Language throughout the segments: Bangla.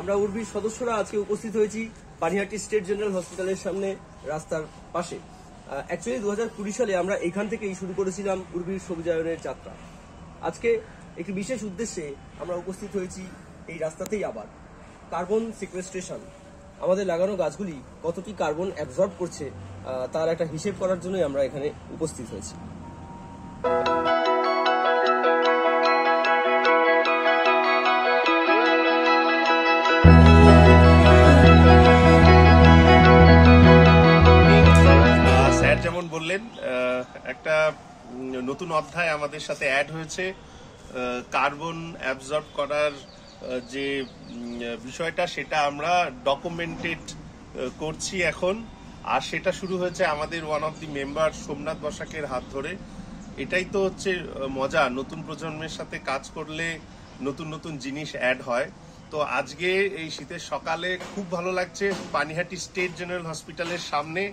আমরা উর্বির সদস্যরা আজকে উপস্থিত হয়েছি পানিহাটি স্টেট জেনারেল হসপিটালের সামনে রাস্তার পাশে। অ্যাকচুয়ালি 2020 সালে আমরা এখান থেকেই শুরু করেছিলাম উর্বির সবুজায়নের যাত্রা। আজকে একটি বিশেষ উদ্দেশ্যে আমরা উপস্থিত হয়েছি এই রাস্তাতেই আবার। কার্বন সিকোয়েস্ট্রেশন, আমাদের লাগানো গাছগুলি কত কি কার্বন অ্যাবজর্ব করছে তার একটা হিসেব করার জন্যই আমরা এখানে উপস্থিত হয়েছি। স্যার যেমন বললেন, একটা নতুন অধ্যায় আমাদের সাথে অ্যাড হয়েছে। কার্বন অ্যাবজর্ব করার যে বিষয়টা সেটা আমরা ডকুমেন্টেড করছি এখন, আর সেটা শুরু হয়েছে আমাদের one of the member Somnath বসাকের হাত ধরে। এটাই তো হচ্ছে মজা, নতুন প্রজন্মের সাথে কাজ করলে নতুন নতুন জিনিস অ্যাড হয়। তো আজকে এই শীতের সকালে খুব ভালো লাগছে, পানিহাটি স্টেট জেনারেল হসপিটালের সামনে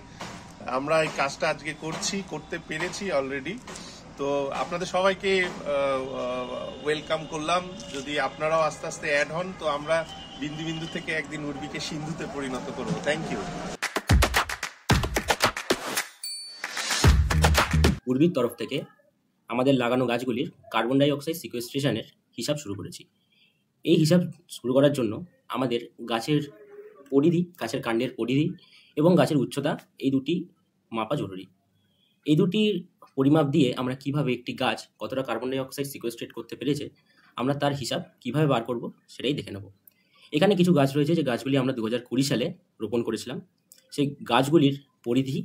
আমরা এই কাজটা আজকে করতে পেরেছি অলরেডি। তো আপনাদের সবাইকে ওয়েলকাম করলাম। যদি আপনারাও আস্তে আস্তে অ্যাড হন তো আমরা বিন্দু বিন্দু থেকে একদিন উর্বিকে সিন্ধুতে পরিণত করব। Thank you. উর্বির তরফ থেকে আমাদের লাগানো গাছগুলির কার্বন ডাই অক্সাইড সিকোয়েস্ট্রেশনের হিসাব শুরু করেছি। এই হিসাব শুরু করার জন্য আমাদের গাছের পরিধি, গাছের কাণ্ডের পরিধি এবং গাছের উচ্চতা, এই দুটি মাপা জরুরি। এই দুটির পরিমাপ দিয়ে আমরা কিভাবে একটি গাছ কতটা কার্বন ডাই অক্সাইড সিকোয়েস্ট্রেট করতে পেরেছে আমরা তার হিসাব কিভাবে বার করব সেটাই দেখে নেব। এখানে কিছু গাছ রয়েছে যে গাছগুলি আমরা 2020 সালে রোপণ করেছিলাম। সেই গাছগুলির পরিধি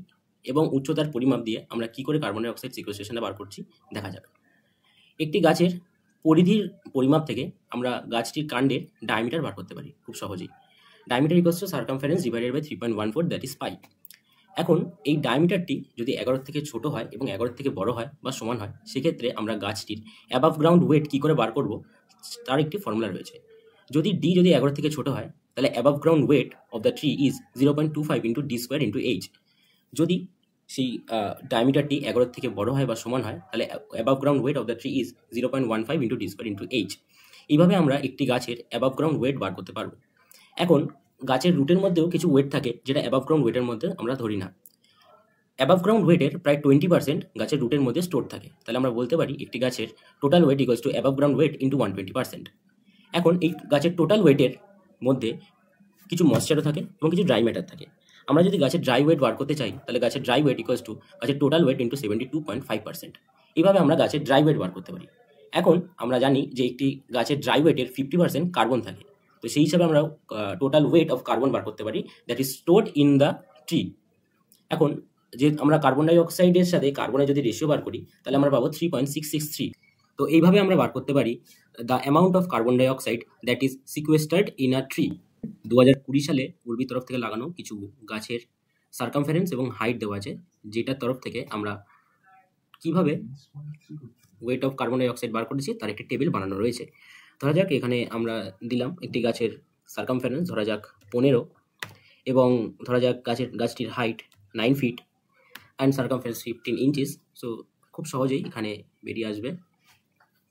এবং উচ্চতার পরিমাপ দিয়ে আমরা কি করে কার্বন ডাই অক্সাইড সিকোয়েস্ট্রেশনটা বার করছি দেখা যাবে। একটি গাছের পরিধির পরিমাপ থেকে আমরা গাছটির কাণ্ডের ডায়ামিটার বার করতে পারি খুব সহজেই। Diameter equals to circumference divided by 3.14, that is pi. এখন এই ডায়ামিটারটি যদি 11 থেকে ছোট হয় এবং 11 থেকে বড় হয় বা সমান হয়, সেক্ষেত্রে আমরা গাছটির অ্যাবাভ গ্রাউন্ড ওয়েট কী করে বার করব তার একটি ফর্মুলা রয়েছে। যদি ডি যদি 11 থেকে ছোট হয় তাহলে above ground weight of the tree is 0.25 into D square into H. যদি সেই ডায়ামিটারটি 11 থেকে বড় হয় বা সমান হয় তাহলে above ground weight of the tree is 0.15 into D square into H. এইভাবে আমরা একটি গাছের অ্যাবাভ গ্রাউন্ড ওয়েট বার করতে পারবো। এখন গাছের রুটের মধ্যেও কিছু ওয়েট থাকে যেটা অ্যাবাভ গ্রাউন্ড ওয়েটের মধ্যে আমরা ধরি না। অ্যাবাভ গ্রাউন্ড ওয়েটের প্রায় 20% গাছের রুটের মধ্যে স্টোর থাকে। তাহলে আমরা বলতে পারি একটি গাছের total weight equals to above ground weight into 120%। এখন এই গাছের টোটাল ওয়েটের মধ্যে কিছু ময়েশ্চারও থাকে এবং কিছু ড্রাই ম্যাটার থাকে। আমরা যদি গাছের ড্রাই ওয়েট বার করতে চাই তাহলে গাছের ড্রাই ওয়েট ইকুয়ালস টু গাছের টোটাল ওয়েট ইন্টু 72.5%। এইভাবে আমরা গাছের ড্রাই ওয়েট বার করতে পারি। এখন আমরা জানি যে একটি গাছের ড্রাই ওয়েটের 50% কার্বন থাকে। তো সেই হিসাবে আমরা টোটাল ওয়েট অফ কার্বন বার করতে পারি, that is stored in the tree. এখন যে আমরা কার্বন ডাই অক্সাইডের সাথে কার্বনের যদি রেশিও বার করি তাহলে আমরা পাবো 3.663। তো এইভাবে আমরা বার করতে পারি the amount of carbon die oxide that is sequestered in a tree. 2020 সালে উর্বির তরফ থেকে লাগানো কিছু গাছের সার্কামফারেন্স এবং হাইট দেওয়া আছে, যেটার তরফ থেকে আমরা কিভাবে weight of carbon die oxide বার করেছি তার একটি টেবিল বানানো রয়েছে। ধরা যাক এখানে আমরা দিলাম একটি গাছের সার্কামফারেন্স ধরা যাক 15 এবং ধরা যাক গাছটির height 9 feet and circumference 15 inches. So খুব সহজেই এখানে বেরিয়ে আসবে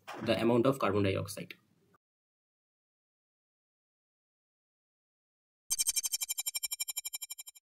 the amount of carbon die oxide.